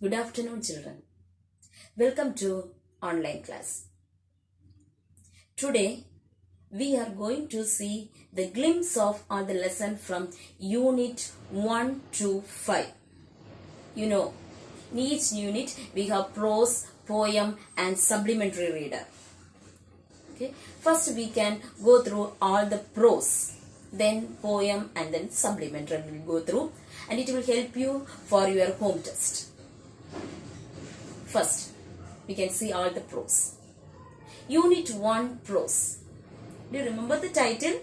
Good afternoon, children. Welcome to online class. Today, we are going to see the glimpse of all the lesson from Unit 1 to 5. You know, in each unit, we have prose, poem and supplementary reader. Okay. First, we can go through all the prose, then poem and then supplementary we will go through, and it will help you for your home test. First, we can see all the prose. Unit 1 prose. Do you remember the title?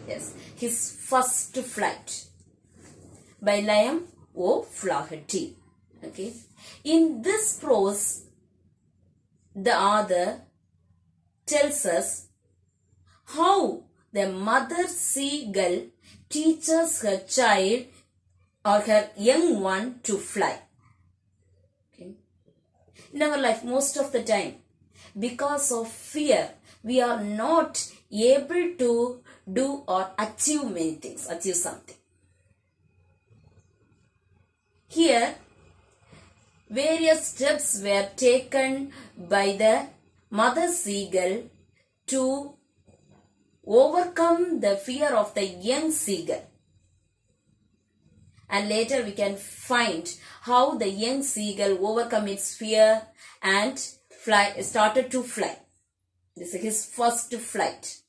Yes, His First Flight by Bio-Botany. Okay. In this prose, the author tells us how the mother seagull teaches her child or her young one to fly. Okay. In our life, most of the time, because of fear, we are not able to do or achieve many things, achieve something. Here, various steps were taken by the mother seagull to overcome the fear of the young seagull. And later we can find how the young seagull overcome its fear and started to fly. This is his first flight.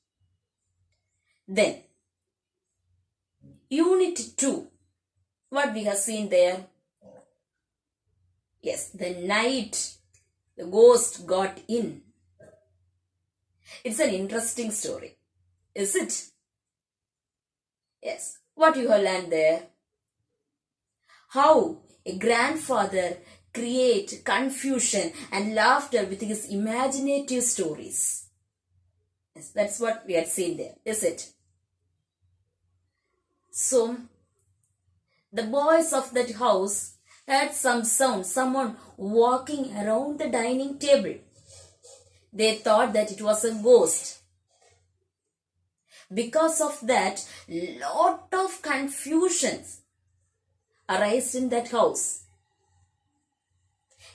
Then, Unit 2. What we have seen there? Yes, the night the ghost got in. It's an interesting story, is it? Yes. What you have learned there? How a grandfather create confusion and laughter with his imaginative stories. Yes, that's what we had seen there, is it? So, the boys of that house heard some sound, someone walking around the dining table. They thought that it was a ghost. Because of that, lot of confusions arise in that house.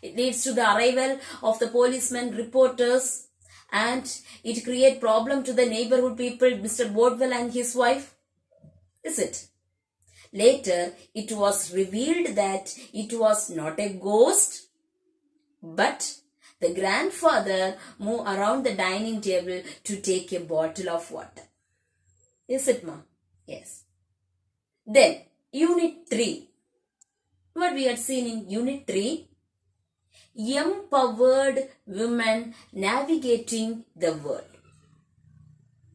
It leads to the arrival of the policemen, reporters, and it creates problem to the neighborhood people, Mr. Bodwell and his wife. Is it? Later, it was revealed that it was not a ghost, but the grandfather moved around the dining table to take a bottle of water. Is it, ma? Yes. Then, Unit 3. What we had seen in Unit 3? Empowered women navigating the world.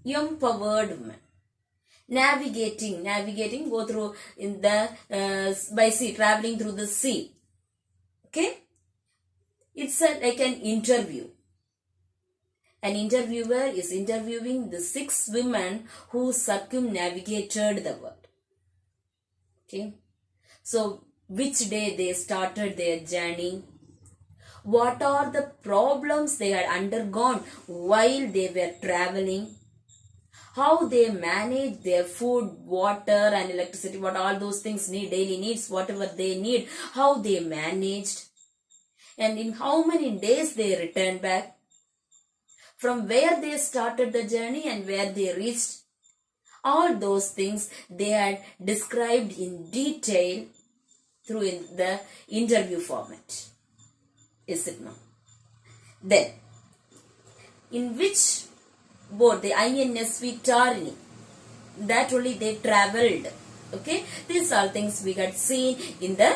Empowered women. Navigating, go through in the by sea, traveling through the sea. Okay? It's like an interview. An interviewer is interviewing the 6 women who circumnavigated the world. Okay? So, which day they started their journey? What are the problems they had undergone while they were traveling? How they manage their food, water and electricity, what all those things need, daily needs, whatever they need, how they managed, and in how many days they returned back, from where they started the journey and where they reached. All those things they had described in detail through in the interview format. Is it not? Then, in which boat? The INSV Tarini. That only they travelled. Okay. These are things we had seen in the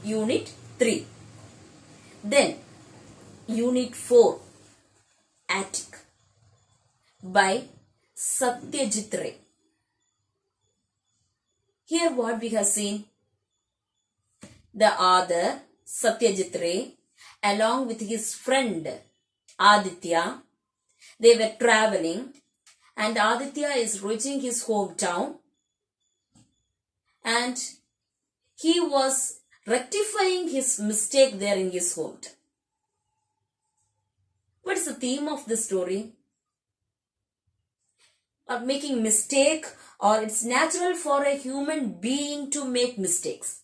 Unit 3. Then, Unit 4. Attic. By Satyajit Ray. Here what we have seen? The author Satyajit Ray along with his friend Aditya, they were traveling and Aditya is reaching his hometown and he was rectifying his mistake there in his hometown. What is the theme of the story? Making mistake, or it's natural for a human being to make mistakes.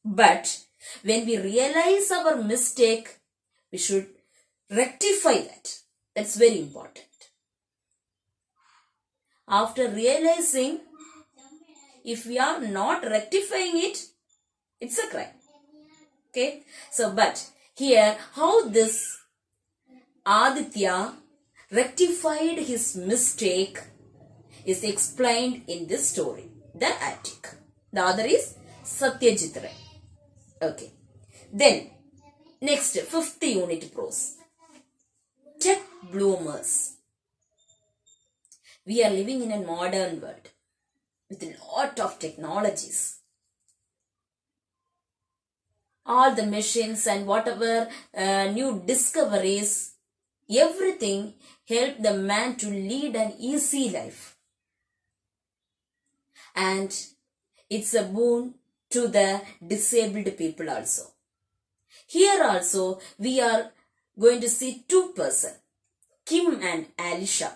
But When we realize our mistake, we should rectify that. That's very important. After realizing, if we are not rectifying it, it's a crime. Okay. So, but here, how this Aditya rectified his mistake is explained in this story, the attic. The other is Satyajit Ray. Okay. Then, next, 5th unit prose. Tech bloomers. We are living in a modern world with a lot of technologies. All the machines and whatever new discoveries, everything help the man to lead an easy life. And it's a boon to the disabled people also. Here also we are going to see two persons, Kim and Alisha.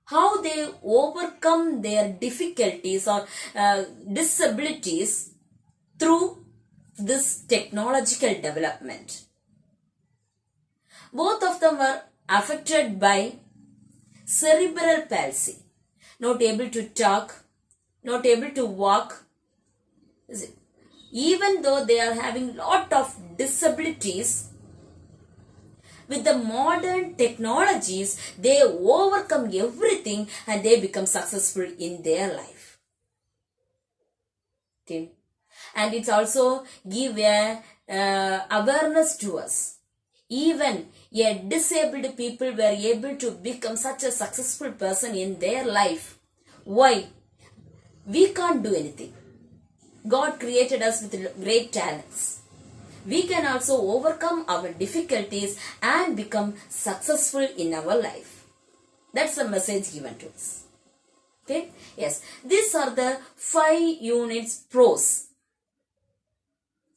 How they overcome their difficulties or disabilities through this technological development. Both of them were affected by cerebral palsy, not able to talk, not able to walk. Even though they are having lot of disabilities, with the modern technologies, they overcome everything and they become successful in their life. Okay. And it's also give a awareness to us. Even a disabled people were able to become such a successful person in their life. Why? We can't do anything. God created us with great talents. We can also overcome our difficulties and become successful in our life. That's the message given to us. Okay? Yes. These are the 5 units prose.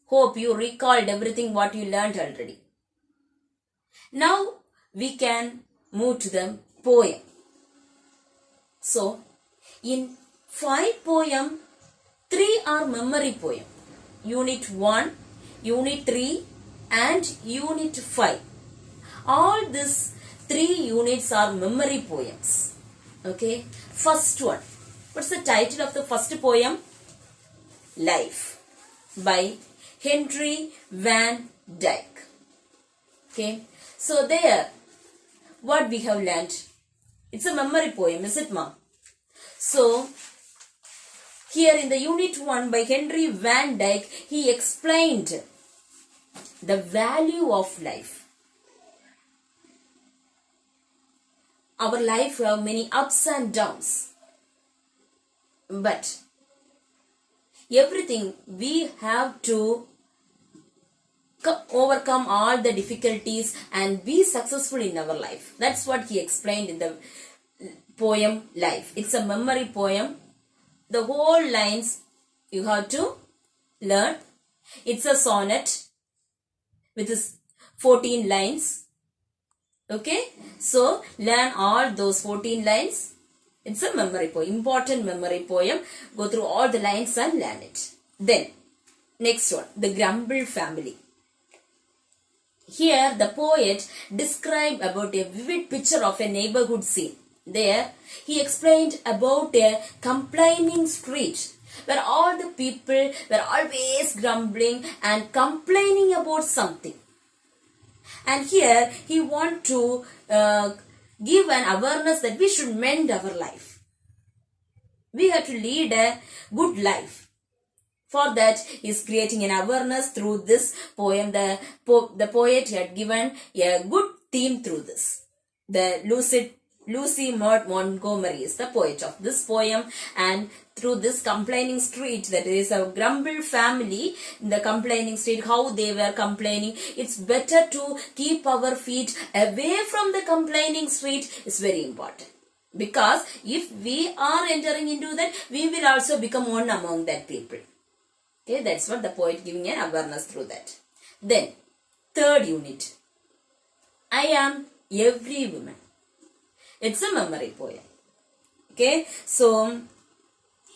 Hope you recalled everything what you learned already. Now we can move to the poem. So, in 5 poems, 3 are memory poem. Unit 1, Unit 3 and Unit 5. All these 3 units are memory poems. Okay. First one. What's the title of the first poem? Life by Henry Van Dyke. Okay. So there, what we have learned? It's a memory poem, is it, ma'am? So, here in the Unit 1 by Henry Van Dyke, he explained the value of life. Our life have many ups and downs. But everything we have to overcome all the difficulties and be successful in our life. That's what he explained in the poem Life. It's a memory poem. The whole lines you have to learn. It's a sonnet with 14 lines. Okay. So learn all those 14 lines. It's a memory poem. Important memory poem. Go through all the lines and learn it. Then next one. The Grumble family. Here the poet described about a vivid picture of a neighborhood scene. There he explained about a complaining street where all the people were always grumbling and complaining about something. And here he want to give an awareness that we should mend our life. We have to lead a good life. For that, he is creating an awareness through this poem. The poet had given a good theme through this. Lucy Maud Montgomery is the poet of this poem, and through this complaining street, that is a grumble family, the complaining street, how they were complaining. It's better to keep our feet away from the complaining street is very important. Because if we are entering into that, we will also become one among that people. Okay, that's what the poet giving an awareness through that. Then, 3rd unit. I am every woman. It's a memory poem. Okay, so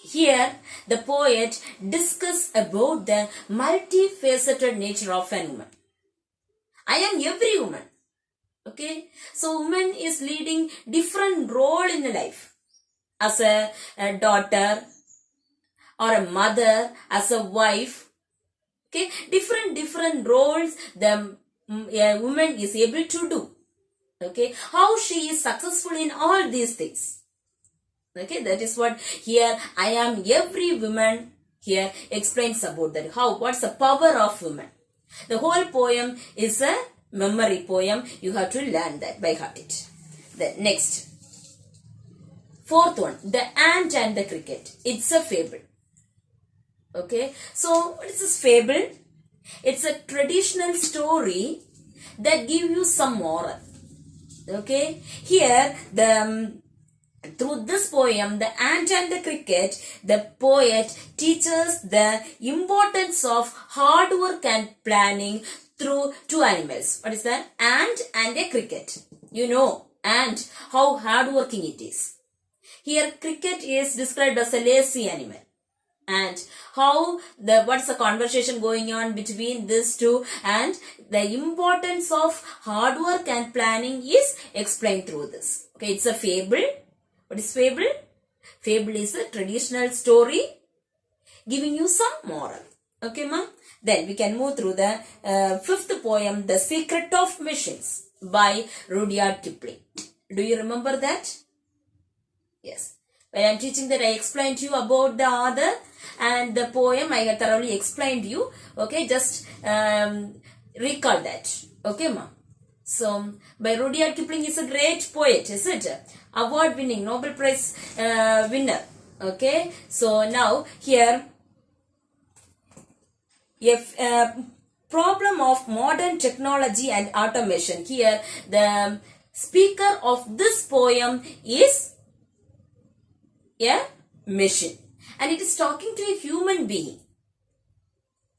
Here, the poet discusses about the multifaceted nature of a woman. I am every woman. Okay, so woman is leading different role in life. As a daughter, or a mother, as a wife. Okay, different roles the woman is able to do. Okay, how she is successful in all these things. Okay, that is what here I am every woman here explains about that. What's the power of woman? The whole poem is a memory poem. You have to learn that by heart it. The next, fourth one, the ant and the cricket. It's a fable. Okay, so what is this fable? It's a traditional story that gives you some moral. Okay, here through this poem, the ant and the cricket, the poet teaches the importance of hard work and planning through two animals. What is that? Ant and a cricket. You know, ant, how hardworking it is. Here, cricket is described as a lazy animal. And how what's the conversation going on between these two, and the importance of hard work and planning is explained through this. Okay, it's a fable. What is fable? Fable is a traditional story giving you some moral. Okay, ma'am? Then we can move through the fifth poem, The Secret of Machines by Rudyard Kipling. Do you remember that? Yes. When I am teaching that, I explained to you about the author and the poem. I have thoroughly explained to you. Okay, just recall that. Okay, ma'am. So, by Rudyard Kipling is a great poet, is it? Award-winning, Nobel Prize winner. Okay, so now here, if problem of modern technology and automation. Here, the speaker of this poem is a machine, and it is talking to a human being.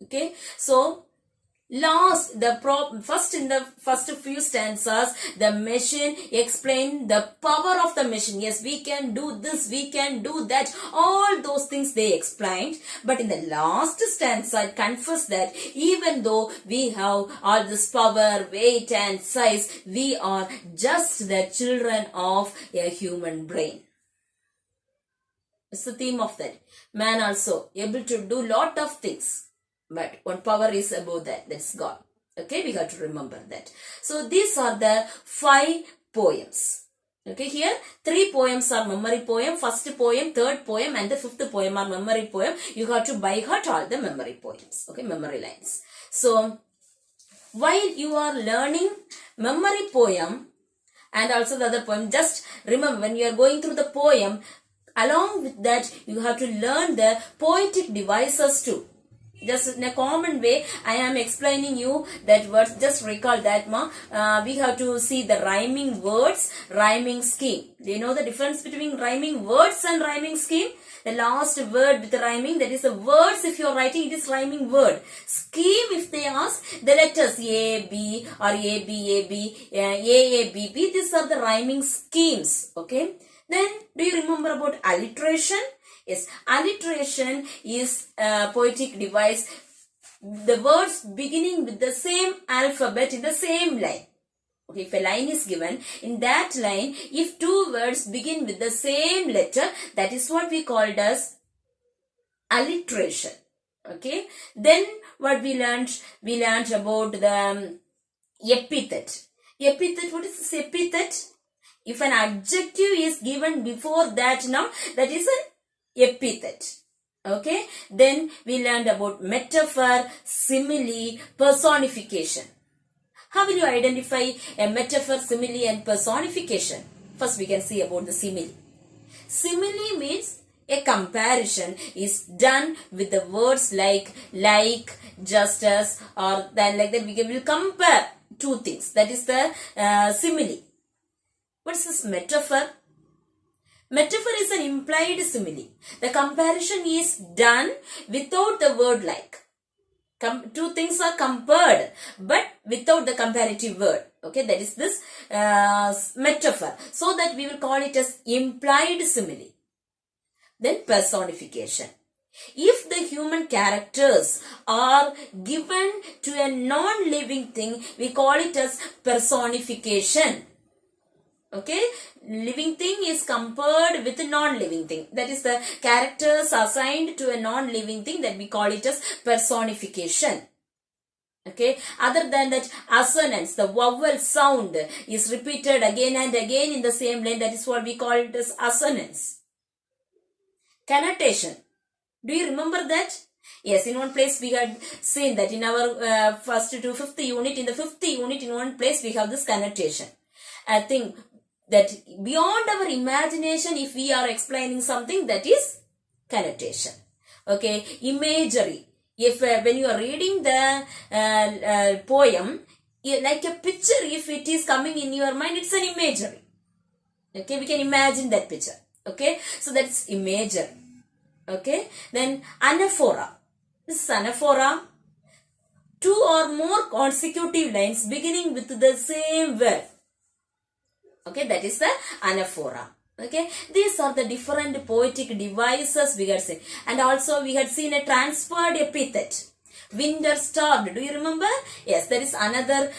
Okay, so first in the first few stanzas, the machine explained the power of the machine. Yes, we can do this, we can do that, all those things they explained. But in the last stanza, it confessed that even though we have all this power, weight and size, we are just the children of a human brain. It's the theme of that. Man also able to do lot of things, but one power is above that. That's God. Okay, we have to remember that. So these are the 5 poems. Okay, here 3 poems are memory poem. First poem, third poem, and the 5th poem are memory poem. You have to by heart all the memory poems. Okay, memory lines. So while you are learning memory poem and also the other poem, just remember when you are going through the poem, along with that, you have to learn the poetic devices too. Just in a common way, I am explaining you that words. Just recall that, ma. We have to see the rhyming words, rhyming scheme. Do you know the difference between rhyming words and rhyming scheme? The last word with the rhyming, that is the words. If you are writing, it is rhyming word. Scheme, if they ask, the letters A, B, or A, B, A, B, A, B, B. These are the rhyming schemes. Okay. Then, do you remember about alliteration? Yes, alliteration is a poetic device. The words beginning with the same alphabet in the same line. Okay, if a line is given, in that line, if 2 words begin with the same letter, that is what we called as alliteration. Okay, then what we learned? We learned about the epithet. Epithet, what is this epithet? If an adjective is given before that noun, that is an epithet. Okay. Then we learned about metaphor, simile, personification. How will you identify a metaphor, simile and personification? First we can see about the simile. Simile means a comparison is done with the words like, just as, or then like that. We will compare 2 things. That is the simile. What is this metaphor? Metaphor is an implied simile. The comparison is done without the word like. 2 things are compared, but without the comparative word. Okay, that is this metaphor. So that we will call it as implied simile. Then personification. If the human characters are given to a non-living thing, we call it as personification. Okay, living thing is compared with a non-living thing. That is, the characters assigned to a non-living thing, that we call it as personification. Okay, other than that, assonance, the vowel sound is repeated again and again in the same line. That is what we call it as assonance. Connotation. Do you remember that? Yes, in one place we had seen that in our first to fifth unit. In the fifth unit, in one place we have this connotation. I think that beyond our imagination, if we are explaining something, that is connotation. Okay, imagery. If when you are reading the poem, like a picture, if it is coming in your mind, it's an imagery. Okay, we can imagine that picture. Okay, so that's imagery. Okay, then anaphora. This is anaphora. Two or more consecutive lines beginning with the same word. Okay, that is the anaphora. Okay, these are the different poetic devices we had seen. And also we had seen a transferred epithet. Winter starved. Do you remember? Yes, there is another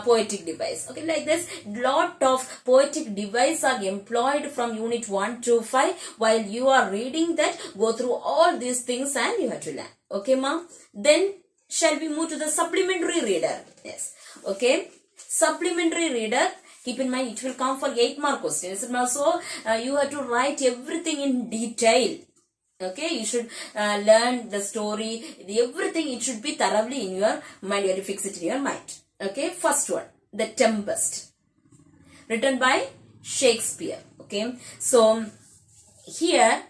poetic device. Okay, like this, lot of poetic devices are employed from unit 1 to 5. While you are reading that, go through all these things and you have to learn. Okay, ma? Then, shall we move to the supplementary reader? Yes. Okay, supplementary reader. Keep in mind, it will come for 8 mark questions. So, you have to write everything in detail. Okay, you should learn the story, everything. It should be thoroughly in your mind. You have to fix it in your mind. Okay, first one, The Tempest, written by Shakespeare. Okay, so here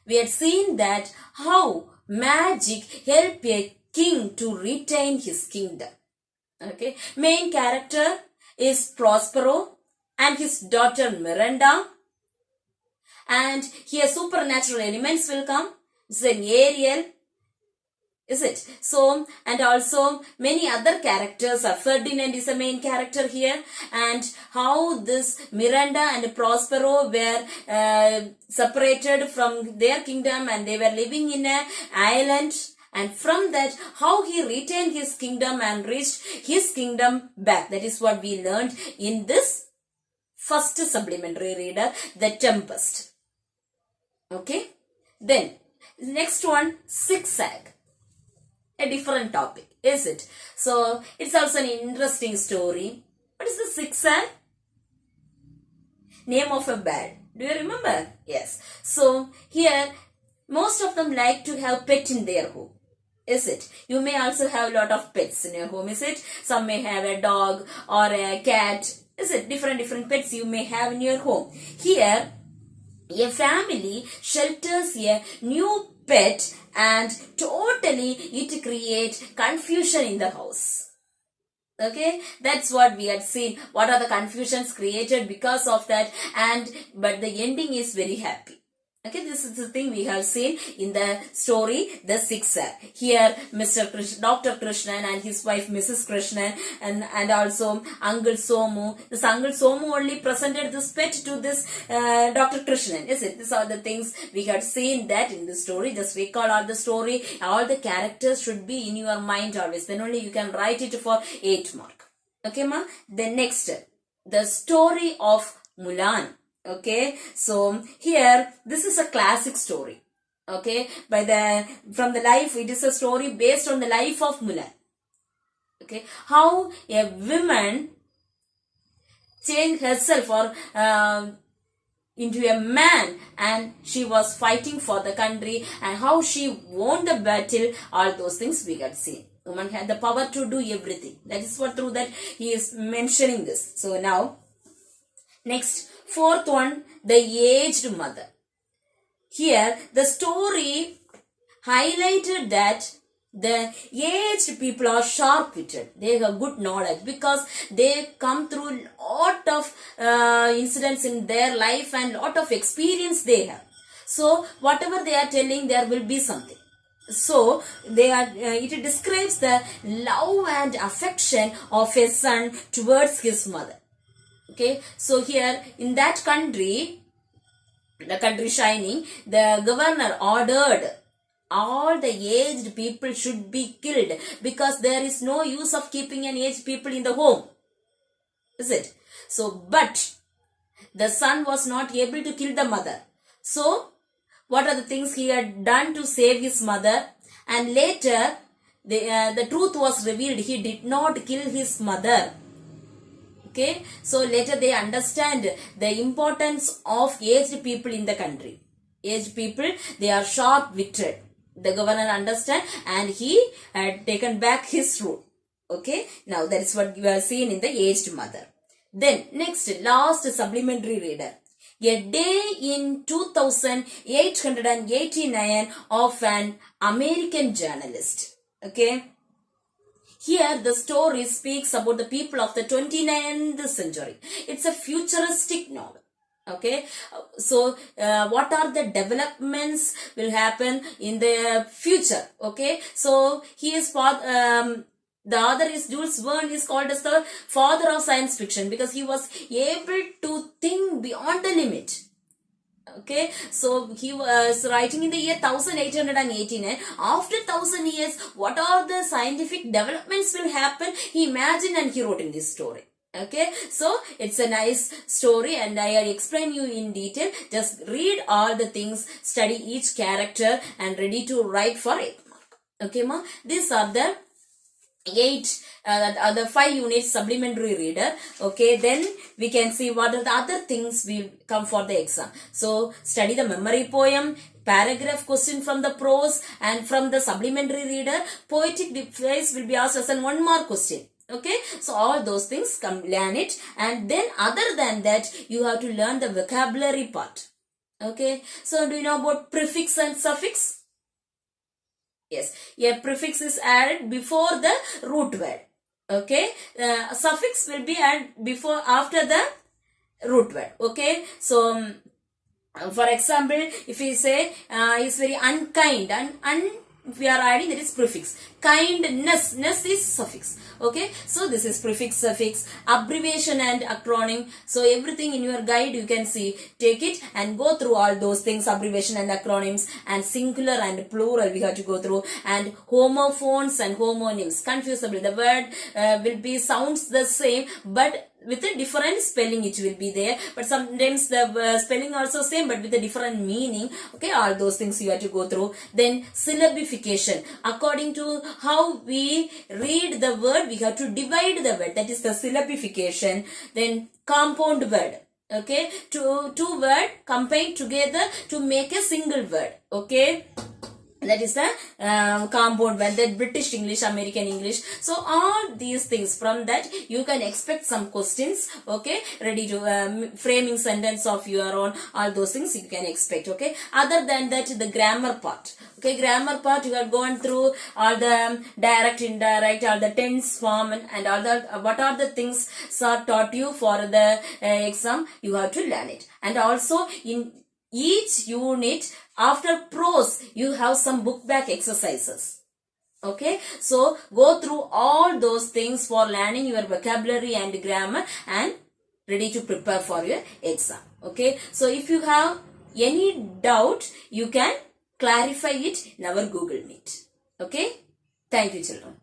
we had seen that how magic helped a king to retain his kingdom. Okay, main character is Prospero and his daughter Miranda, and here supernatural elements will come. It's an Ariel, is it? So, and also many other characters are. Ferdinand is a main character here, and how this Miranda and Prospero were separated from their kingdom and they were living in an island. And from that, how he retained his kingdom and reached his kingdom back. That is what we learned in this first supplementary reader, The Tempest. Okay. Then, next one, Zigzag. A different topic, is it? So, it's also an interesting story. What is the zigzag? Name of a bird. Do you remember? Yes. So, here, most of them like to have pet in their home. Is it? You may also have a lot of pets in your home, is it? Some may have a dog or a cat. Is it? Different pets you may have in your home. Here, a family shelters a new pet and totally it creates confusion in the house. Okay, that's what we had seen. What are the confusions created because of that? But the ending is very happy. Okay, this is the thing we have seen in the story, The Zigzag. Here, Dr. Krishnan and his wife, Mrs. Krishnan, and also Uncle Somu. This Uncle Somu only presented this pet to this Dr. Krishnan, is it? These are the things we had seen that in the story. Just recall all the story. All the characters should be in your mind always. Then only you can write it for 8 mark. Okay, ma? Then next, The Story of Mulan. Okay, so here this is a classic story. Okay, from the life, it is a story based on the life of Mulan. Okay, how a woman changed herself or into a man, and she was fighting for the country, and how she won the battle. All those things we can see. Woman had the power to do everything. That is what through that he is mentioning this. So now, next. Fourth one, The Aged Mother. Here, the story highlighted that the aged people are sharp-witted. They have good knowledge because they come through lot of incidents in their life and lot of experience they have. So, whatever they are telling, there will be something. So, it describes the love and affection of a son towards his mother. Okay, so here in that country, the country shining, the governor ordered all the aged people should be killed because there is no use of keeping an aged people in the home. Is it? So, but the son was not able to kill the mother. So, what are the things he had done to save his mother? And later, the truth was revealed. He did not kill his mother. Okay, so later they understand the importance of aged people in the country. Aged people, they are sharp-witted. The governor understand and he had taken back his rule. Okay, now that is what you are seeing in the aged mother. Then next, last supplementary reader. A day in 2889 of an American journalist. Okay. Here the story speaks about the people of the 29th century. It's a futuristic novel. Okay, so what are the developments will happen in the future? Okay, so he is the author is Jules Verne, is called as the father of science fiction because he was able to think beyond the limit. Okay, so he was writing in the year 1889. After 1000 years, what are the scientific developments will happen? He imagined and he wrote in this story. Okay, so it's a nice story and I explain you in detail. Just read all the things, study each character and ready to write for 8 mark. Okay, ma? These are the 5 units supplementary reader. Okay, then we can see what are the other things will come for the exam. So study the memory poem, paragraph question from the prose, and from the supplementary reader, poetic device will be asked as an 1 mark question. Okay, so all those things come learn it, and then other than that you have to learn the vocabulary part. Okay, so do you know about prefix and suffix? Yes, a prefix is added before the root word. Okay, suffix will be added after the root word. Okay, so for example, if we say is very unkind, if we are adding, that is prefix. Kindness, ness is suffix. Okay, so this is prefix, suffix, abbreviation and acronym. So everything in your guide you can see, take it and go through all those things, abbreviation and acronyms, and singular and plural we have to go through, and homophones and homonyms. Confusable, the word will be sounds the same but with a different spelling it will be there, but sometimes the spelling also same but with a different meaning. Okay, all those things you have to go through. Then syllabification, according to how we read the word we have to divide the word, that is the syllabification. Then compound word, okay, two word combined together to make a single word. Okay, that is the compound word, that British English, American English. So all these things, from that you can expect some questions. Okay, ready to framing sentence of your own, all those things you can expect. Okay, other than that, the grammar part. Okay, grammar part you have gone through all the direct, indirect, all the tense form, and all the what are the things are taught you for the exam. You have to learn it. And also in each unit, after prose, you have some book back exercises. Okay, so go through all those things for learning your vocabulary and grammar and ready to prepare for your exam. Okay, so if you have any doubt, you can clarify it in our Google Meet. Okay, thank you children.